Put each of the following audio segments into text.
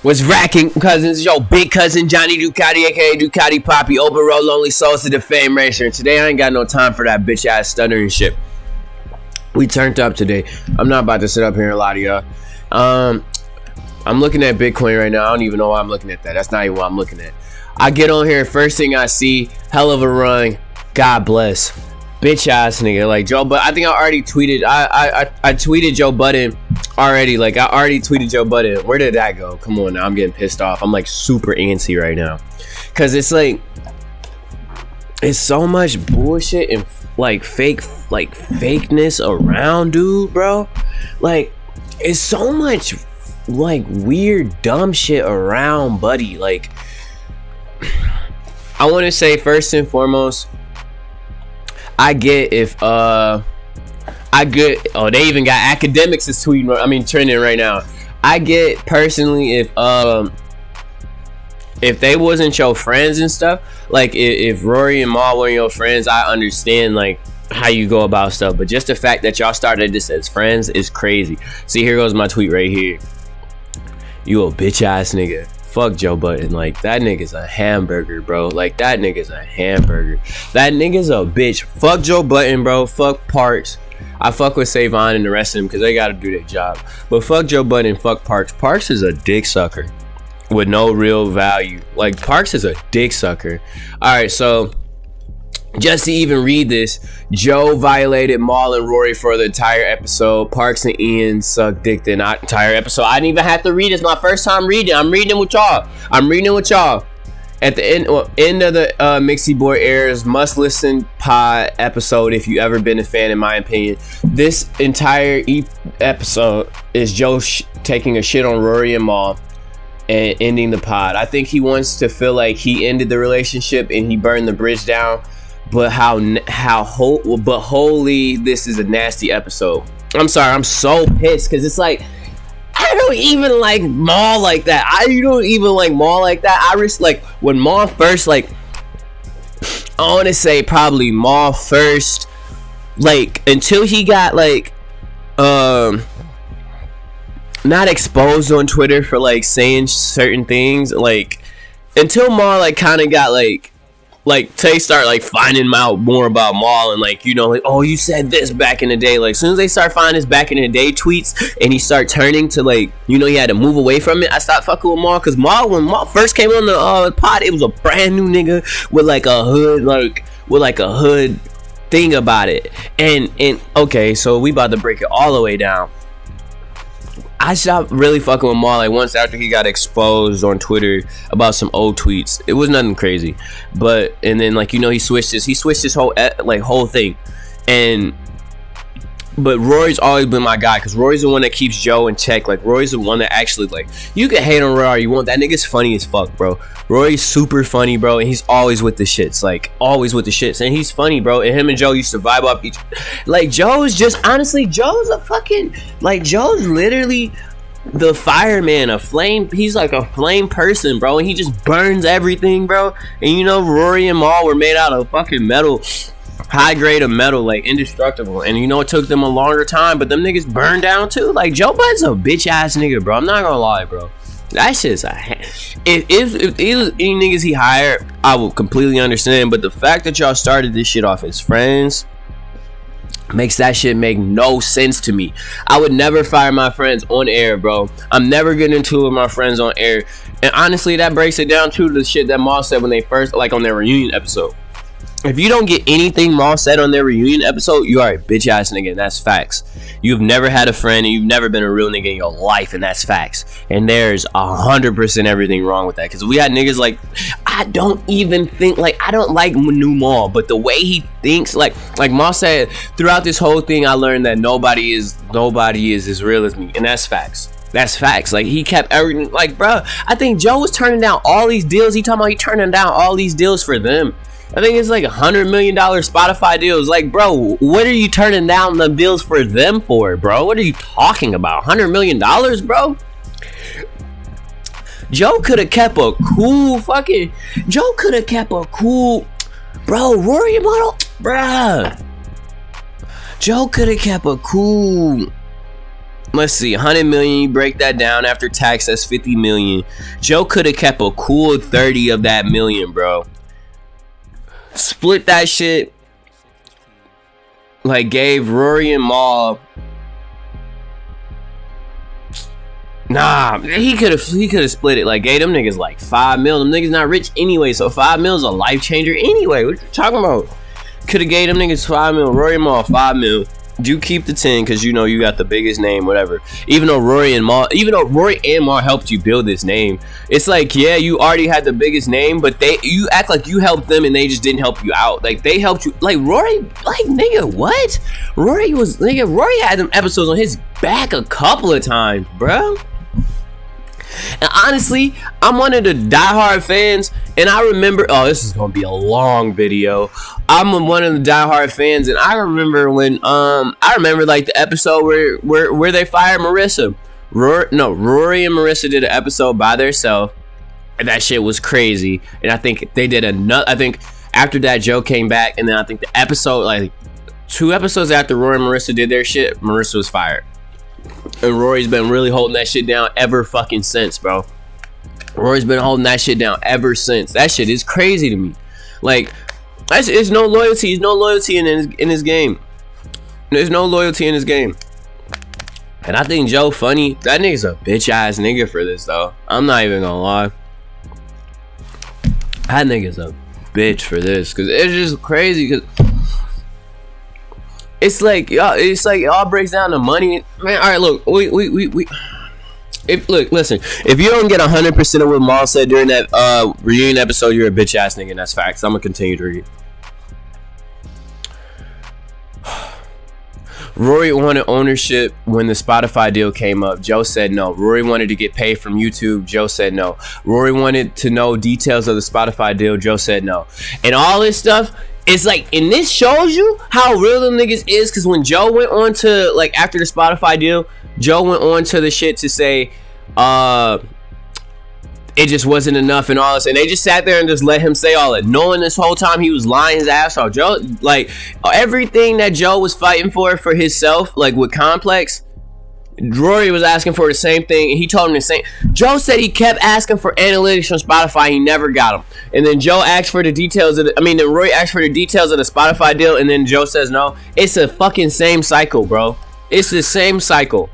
What's racking, cousins? Yo, big cousin Johnny Ducati, aka Ducati Poppy, open road, lonely souls to the fame racer. And today I ain't got no time for that bitch ass stuttering shit. We turned up today. I'm not about to sit up here and lie to y'all. I'm looking at Bitcoin right now. I don't even know why I'm looking at that. That's not even what I'm looking at. I get on here, first thing I see, hell of a run. God bless. Bitch ass nigga, like Joe. But I think I already tweeted. I tweeted Joe Budden already. Like I already tweeted Joe Budden. Where did that go? Come on now, I'm getting pissed off. I'm like super antsy right now, cause it's like it's so much bullshit and like fakeness around, dude, bro. Like it's so much like weird dumb shit around, buddy. Like I want to say first and foremost, I get if they even got academics is tweeting, I mean trending right now. I get personally if they wasn't your friends and stuff, like if Rory and Ma weren't your friends, I understand like how you go about stuff, but just the fact that y'all started this as friends is crazy. See, here goes my tweet right here. You a bitch ass nigga. Fuck Joe Budden. Like that nigga's a hamburger, bro. Like that nigga's a hamburger. That nigga's a bitch. Fuck Joe Budden, bro. Fuck Parks. I fuck with Savon and the rest of them because they gotta do their job. But fuck Joe Budden. Fuck Parks. Parks is a dick sucker with no real value. Like Parks is a dick sucker. All right, so just to even read this, Joe violated Maul and Rory for the entire episode. Parks and Ian sucked dick the entire episode. I didn't even have to read it. It's my first time reading. I'm reading with y'all. At the end of the Mixie Boy airs, must listen pod episode if you ever been a fan, in my opinion. This entire episode is Joe taking a shit on Rory and Maul and ending the pod. I think he wants to feel like he ended the relationship and he burned the bridge down. But holy, this is a nasty episode. I'm sorry, I'm so pissed because it's like I don't even like Maul like that. You don't even like Maul like that. I just like when Maul first, like I want to say probably Maul first, like until he got like not exposed on Twitter for like saying certain things, like until Maul like kind of got like they start like finding out more about Maul and like, you know, like, oh, you said this back in the day. Like as soon as they start finding his back in the day tweets and he start turning to like, you know, he had to move away from it, I stopped fucking with Maul. Because when Maul first came on the pod, it was a brand new nigga with like a hood, like with like a hood thing about it. And okay, so we about to break it all the way down. I stopped really fucking with Maul like once after he got exposed on Twitter about some old tweets. It was nothing crazy, and then like, you know, he switched his whole thing. But Rory's always been my guy because Rory's the one that keeps Joe in check. Like Rory's the one that actually, like, you can hate on Rory you want, that nigga's funny as fuck, bro. Rory's super funny, bro, and he's always with the shits, like always with the shits, and he's funny, bro. And him and Joe used to vibe up each, like Joe's just honestly, Joe's literally the fireman, a flame. He's like a flame person, bro, and he just burns everything, bro. And you know, Rory and Maul were made out of fucking metal, high grade of metal, like indestructible. And you know, it took them a longer time, but them niggas burned down too. Like Joe Budden's a bitch ass nigga, bro. I'm not gonna lie, bro. That's just if any niggas he hired, I will completely understand. But the fact that y'all started this shit off as friends makes that shit make no sense to me. I would never fire my friends on air, bro. I'm never getting into it with my friends on air. And honestly, that breaks it down to the shit that Maul said when they first, like on their reunion episode. If you don't get anything Maul said on their reunion episode, you are a bitch ass nigga, and that's facts. You've never had a friend, and you've never been a real nigga in your life, and that's facts. And there's 100% everything wrong with that. Because we had niggas like, I don't even think, like, I don't like new Maul, but the way he thinks, like Maul said, throughout this whole thing, I learned that nobody is as real as me, and that's facts. That's facts. Like, he kept everything, like, bro, I think Joe was turning down all these deals. He turning down all these deals for them. I think it's like $100 million Spotify deals. Like, bro, what are you turning down the deals for them for, bro? What are you talking about? $100 million, bro? Joe could have kept a cool bro, Rory model, bruh. Joe could have kept a cool let's see, 100 million, you break that down after tax, that's 50 million. Joe could have kept a cool 30 of that million, bro. Split that shit. Like, gave Rory and Mal. Nah, he could have split it. Like, gave them niggas like 5 mil. Them niggas not rich anyway, so 5 mil is a life changer anyway. What you talking about? Could have gave them niggas 5 mil. Rory and Mal 5 mil. You keep the 10 because you know you got the biggest name, whatever. Even though Rory and Mal helped you build this name, it's like, yeah, you already had the biggest name, but you act like you helped them and they just didn't help you out. Like, they helped you. Like, Rory, like, nigga, what? Rory had them episodes on his back a couple of times, bro. And honestly, I'm one of the diehard fans, and I remember, oh, this is gonna be a long video. I'm one of the diehard fans, and I remember when like the episode where they fired Marissa. Rory and Marissa did an episode by themselves, and that shit was crazy. And I think they did another. I think after that, Joe came back, and then I think the episode, like 2 episodes after Rory and Marissa did their shit, Marissa was fired. And Rory's been really holding that shit down ever fucking since, bro. Rory's been holding that shit down ever since. That shit is crazy to me. Like, there's no loyalty. There's no loyalty in his game. There's no loyalty in his game. And I think Joe funny. That nigga's a bitch ass nigga for this though. I'm not even gonna lie. That nigga's a bitch for this, cause it's just crazy. Cause it's like y'all breaks down the money, man. All right, look, listen. If you don't get 100% of what Mal said during that reunion episode, you're a bitch ass nigga, and that's facts. I'm gonna continue to read. Rory wanted ownership when the Spotify deal came up. Joe said no. Rory wanted to get paid from YouTube. Joe said no. Rory wanted to know details of the Spotify deal. Joe said no. And all this stuff. It's like, and this shows you how real them niggas is, because when Joe went on to, like, after the Spotify deal, Joe went on to the shit to say, it just wasn't enough and all this, and they just sat there and just let him say all that, knowing this whole time he was lying his ass off. Joe, like, everything that Joe was fighting for himself, like with Complex, Rory was asking for the same thing, and he told him the same. Joe said he kept asking for analytics from Spotify, he never got them. And then Joe asked for the details of then Rory asked for the details of the Spotify deal, and then Joe says no. It's a fucking same cycle, bro. It's the same cycle.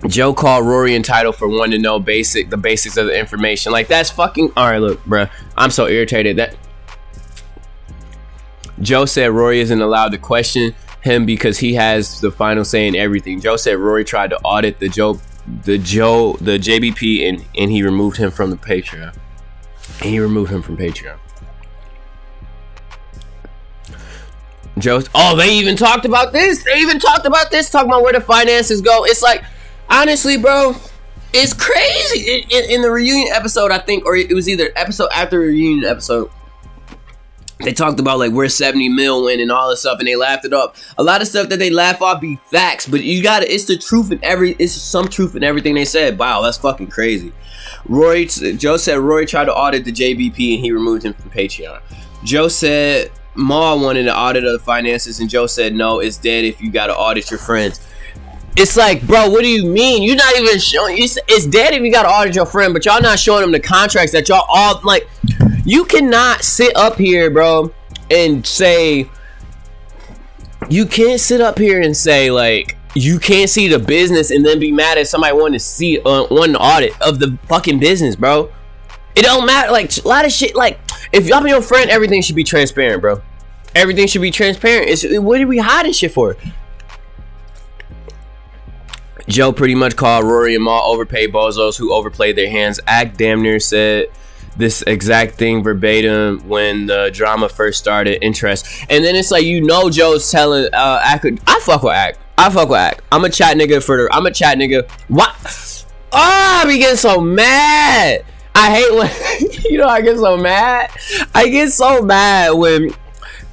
Joe called Rory entitled for wanting to know the basics of the information. Like, that's fucking, all right, look, bro. I'm so irritated that Joe said Rory isn't allowed to question him because he has the final say in everything. Joe said Rory tried to audit the JBP and he removed him from the Patreon. Joe, oh, they even talked about this. Talking about where the finances go. It's like, honestly, bro, it's crazy. In the reunion episode, I think, or it was either episode after the reunion episode, they talked about like where 70 mil went and all this stuff, and they laughed it up. A lot of stuff that they laugh off be facts, but you gotta, it's the truth in it's some truth in everything they said. Wow, that's fucking crazy. Joe said Rory tried to audit the JBP and he removed him from Patreon. Joe said Ma wanted an audit of the finances, and Joe said no, it's dead if you gotta audit your friends. It's like, bro, what do you mean? You're not even showing. It's dead if you gotta audit your friend, but y'all not showing them the contracts that y'all all like. You cannot sit up here, bro, and say. You can't sit up here and say like you can't see the business and then be mad at somebody wanting to see one audit of the fucking business, bro. It don't matter. Like, a lot of shit. Like, if y'all be your friend, everything should be transparent, bro. Everything should be transparent. What are we hiding shit for? Joe pretty much called Rory and Ma overpaid bozos who overplayed their hands. Act damn near said this exact thing verbatim when the drama first started. Interest. And then it's like, you know, Joe's telling Act, I fuck with Act. I'm a chat nigga. What? Oh, I be getting so mad. I hate when I get so mad. I get so mad when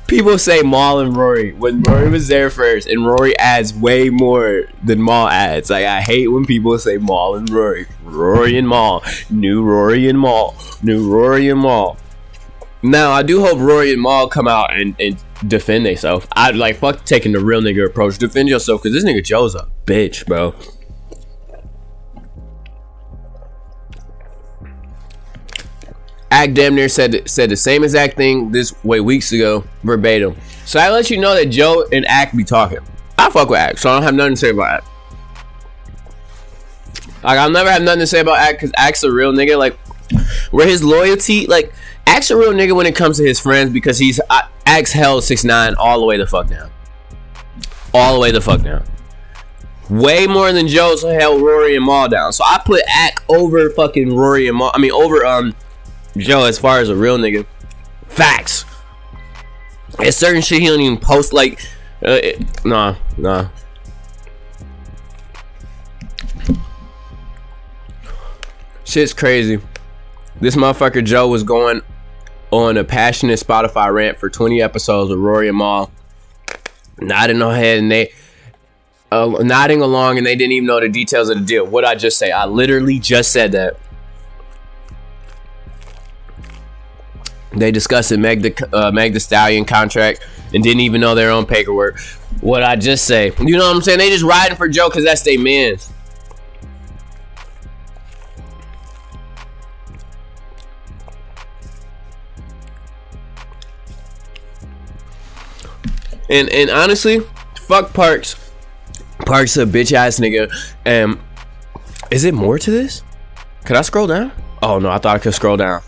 people say Mal and Rory, when Rory was there first, and Rory adds way more than Mal adds. Like, I hate when people say Mal and Rory. Rory and Mal. New Rory and Mal. Now, I do hope Rory and Maul come out and defend themselves. I'd like, fuck taking the real nigga approach. Defend yourself, because this nigga Joe's a bitch, bro. Act damn near said the same exact thing weeks ago, verbatim. So I let you know that Joe and Act be talking. I fuck with Act, so I don't have nothing to say about Act. Like, I'll never have nothing to say about Act, because Act's a real nigga. Like, where his loyalty, like, Act's a real nigga when it comes to his friends, because he's Act's held 6ix9ine all the way the fuck down. All the way the fuck down. Way more than Joe's held Rory and Maul down. So I put Act over fucking Rory and Maul. I mean, over Joe as far as a real nigga. Facts. There's certain shit he don't even post, like, nah. Shit's crazy. This motherfucker Joe was going on a passionate Spotify rant for 20 episodes with Rory and Maul, nodding ahead, and they nodding along, and they didn't even know the details of the deal. What'd I just say? I literally just said that. They discussed the Meg the Stallion contract and didn't even know their own paperwork. What I just say? You know what I'm saying? They just riding for Joe because that's their mans. And honestly, fuck Parks. Parks a bitch ass nigga. Is it more to this? Could I scroll down? Oh no, I thought I could scroll down.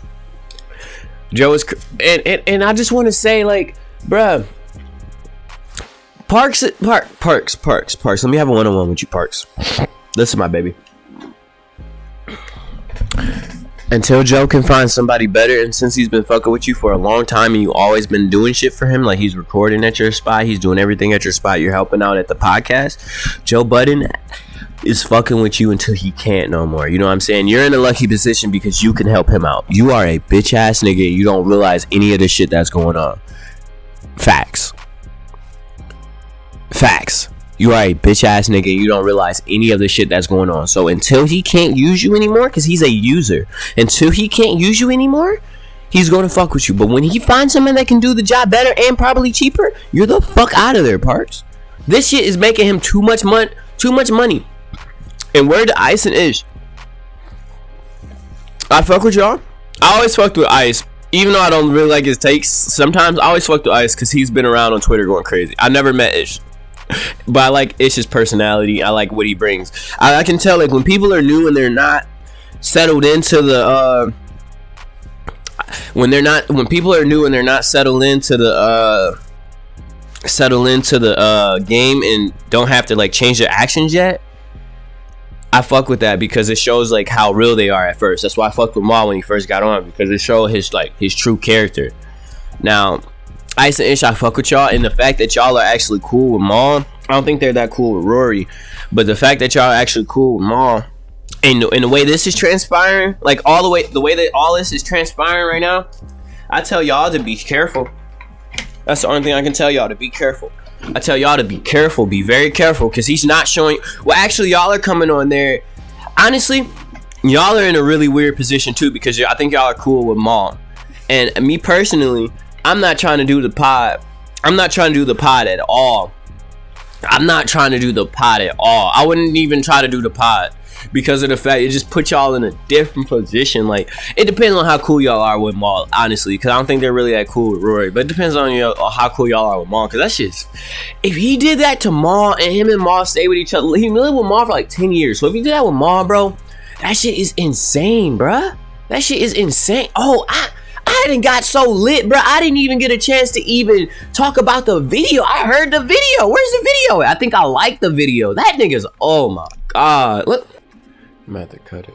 Joe is, and I just want to say, like, bruh, Parks. Let me have a one-on-one with you, Parks. Listen, my baby. Until Joe can find somebody better, and since he's been fucking with you for a long time, and you always been doing shit for him, like he's recording at your spot, he's doing everything at your spot, you're helping out at the podcast, Joe Budden is fucking with you until he can't no more. You know what I'm saying? You're in a lucky position because you can help him out. You are a bitch ass nigga. You don't realize any of the shit that's going on. Facts. You are a bitch ass nigga. You don't realize any of the shit that's going on. So until he can't use you anymore, because he's a user, until he can't use you anymore, he's going to fuck with you. But when he finds someone that can do the job better and probably cheaper, you're the fuck out of there, Parks. This shit is making him too much money. And where the Ice and Ish? I fuck with y'all. I always fucked with Ice, even though I don't really like his takes. Sometimes I always fucked with Ice because he's been around on Twitter going crazy. I never met Ish, but I like Ish's personality. I like what he brings. I can tell, like, when people are new and they're not settled into the when people are new and they're not settled into the game and don't have to like change their actions yet. I fuck with that because it shows like how real they are at first. That's why I fucked with Maul when he first got on, because it showed his true character. Now, Ice and Ish, I fuck with y'all, and the fact that y'all are actually cool with Maul, I don't think they're that cool with Rory, but the fact that y'all are actually cool with Maul, and the way this is transpiring, like the way that all this is transpiring right now, I tell y'all to be careful. That's the only thing I can tell y'all, to be careful. I tell y'all to be careful, be very careful, because he's not showing. Well, actually, y'all are coming on there. Honestly, y'all are in a really weird position too, because I think y'all are cool with Maul. And me personally, I'm not trying to do the pod. I'm not trying to do the pod at all. I wouldn't even try to do the pod because of the fact it just puts y'all in a different position. Like, it depends on how cool y'all are with Maul, honestly, because I don't think they're really that cool with Rory, but it depends on how cool y'all are with Maul, because that's just, if he did that to Maul and him and Maul stay with each other, he lived with Maul for like 10 years, so if he did that with Maul, bro, that shit is insane, bruh. That shit is insane. Oh, I didn't got so lit, bro. I didn't even get a chance to even talk about the video. I heard the video. Where's the video? I think I like the video. That nigga's, oh my god. Look, I'm gonna have to cut it.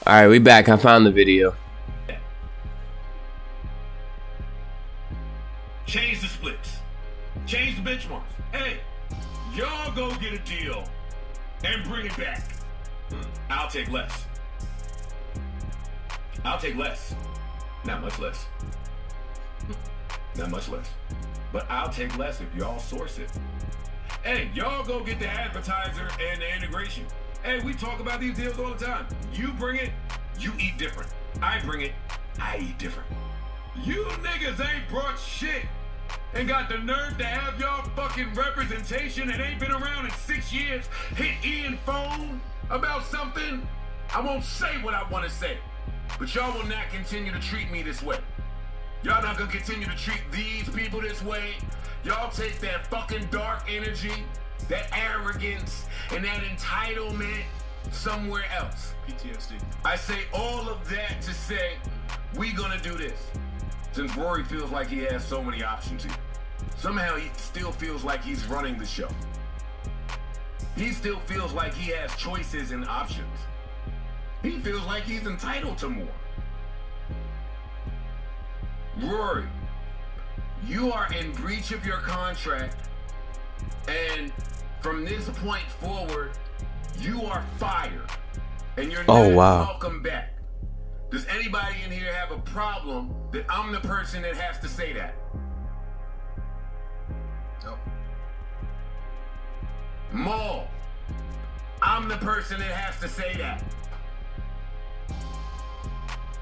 All right, we back. I found the video. Change the splits. Change the benchmarks. Hey, y'all go get a deal and bring it back. I'll take less. Not much less. Not much less. But I'll take less if y'all source it. Hey, y'all go get the advertiser and the integration. Hey, we talk about these deals all the time. You bring it, you eat different. I bring it, I eat different. You niggas ain't brought shit and got the nerve to have y'all fucking representation and ain't been around in 6 years hit Ian phone about something. I won't say what I want to say, but y'all will not continue to treat me this way. Y'all not gonna continue to treat these people this way. Y'all take that fucking dark energy, that arrogance, and that entitlement somewhere else. PTSD. I say all of that to say, we gonna do this. Since Rory feels like he has so many options here. Somehow he still feels like he's running the show. He still feels like he has choices and options. He feels like he's entitled to more. Rory, you are in breach of your contract, and from this point forward, you are fired, and you're not welcome back. Does anybody in here have a problem that I'm the person that has to say that? No. Maul, I'm the person that has to say that.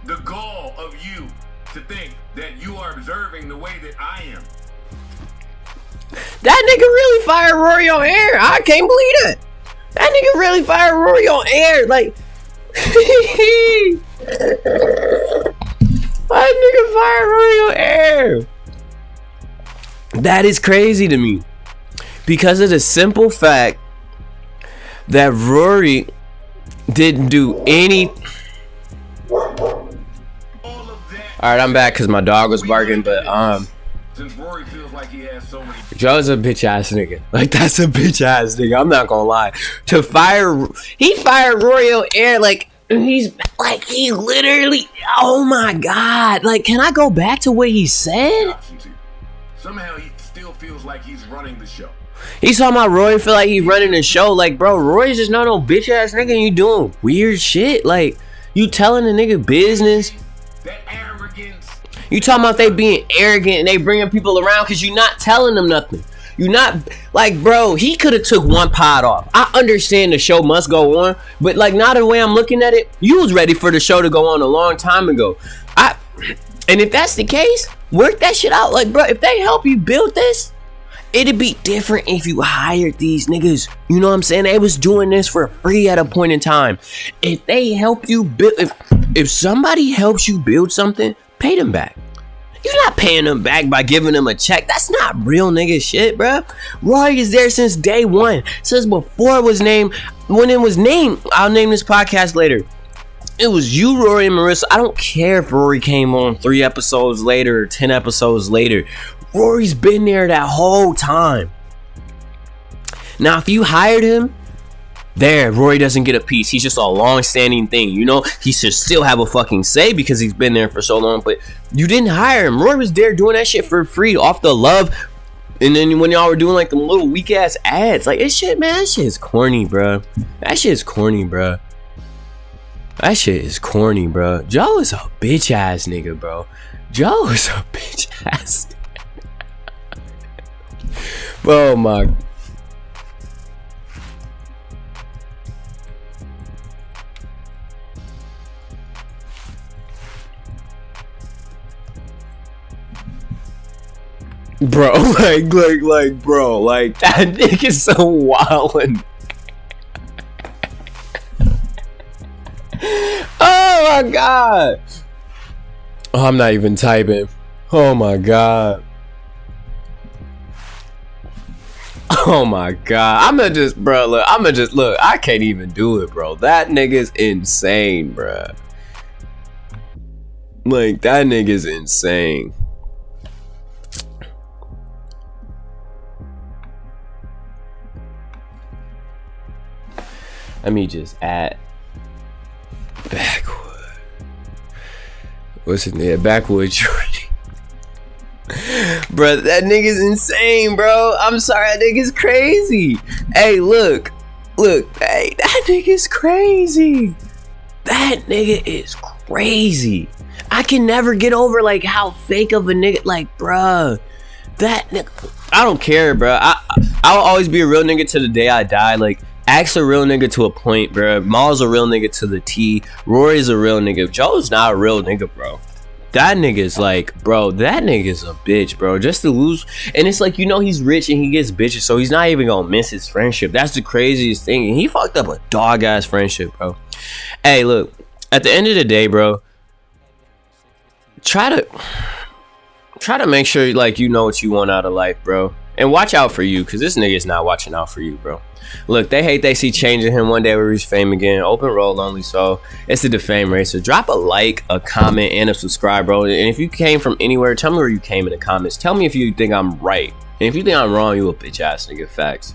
The gall of you to think that you are observing the way that I am. That nigga really fired Rory on air. I can't believe that. That nigga really fired Rory on air. Like, that nigga fired Rory on air. That is crazy to me. Because of the simple fact that Rory didn't do any. Alright, I'm back because my dog was barking, but since Rory feels like he has so many. Joe's a bitch ass nigga. Like, that's a bitch ass nigga. I'm not gonna lie. He fired Rory on air. Like, he literally. Oh my god. Like, can I go back to what he said? Somehow he still feels like he's running the show. He's talking about Rory feel like he's running the show. Like, bro, Rory's just not no bitch ass nigga. And you doing weird shit. Like, you telling the nigga business. That arrogance. You talking about they being arrogant and they bringing people around because you not telling them nothing. You not, like, bro, he could have took one pod off. I understand the show must go on, but like, not the way I'm looking at it, you was ready for the show to go on a long time ago. And if that's the case, work that shit out. Like, bro, if they help you build this, it'd be different if you hired these niggas. You know what I'm saying? They was doing this for free at a point in time. If they help you build, if somebody helps you build something, pay them back. You're not paying them back by giving them a check. That's not real nigga shit, bro. Rory is there since day one. Since before it was named. When it was named, I'll name this podcast later. It was you, Rory, and Marissa. I don't care if Rory came on 3 episodes later or 10 episodes later. Rory's been there that whole time. Now, if you hired him, Rory doesn't get a piece. He's just a long-standing thing, you know? He should still have a fucking say because he's been there for so long, but you didn't hire him. Rory was there doing that shit for free, off the love. And then when y'all were doing like them little weak-ass ads, like, that shit is corny, bro. That shit is corny, bro. That shit is corny, bro. Joe is a bitch-ass nigga, bro. Joe is a bitch-ass nigga. Oh, my... Bro, bro, like, that nigga's so wildin'. Oh my god. Oh, I'm not even typing. Oh my god. Oh my god. I'ma just look. I can't even do it, bro. That nigga's insane, bro. Like, that nigga's insane. Let me just add Backwood. What's his name? Backwood Jordy. Bro, that nigga's insane, bro. I'm sorry, that nigga's crazy. Hey, look. Hey, that nigga's crazy. That nigga is crazy. I can never get over like how fake of a nigga, like, bruh. That nigga, I don't care, bro. I'll always be a real nigga to the day I die. Like, Axe a real nigga to a point, bro. Maul's a real nigga to the T. Rory's a real nigga. Joe's not a real nigga, bro. that nigga's like, bro, that nigga's a bitch, bro. Just to lose. And it's like, you know, he's rich and he gets bitches, so he's not even gonna miss his friendship. That's the craziest thing. And he fucked up a dog ass friendship, bro. Hey, look, at the end of the day, bro, try to make sure, like, you know what you want out of life, bro. And watch out for you, because this nigga's not watching out for you, bro. Look, they hate they see changing him one day where he's fame again. Open roll only, so it's the Defame Racer. Drop a like, a comment, and a subscribe, bro. And if you came from anywhere, tell me where you came in the comments. Tell me if you think I'm right. And if you think I'm wrong, you a bitch ass nigga. Facts.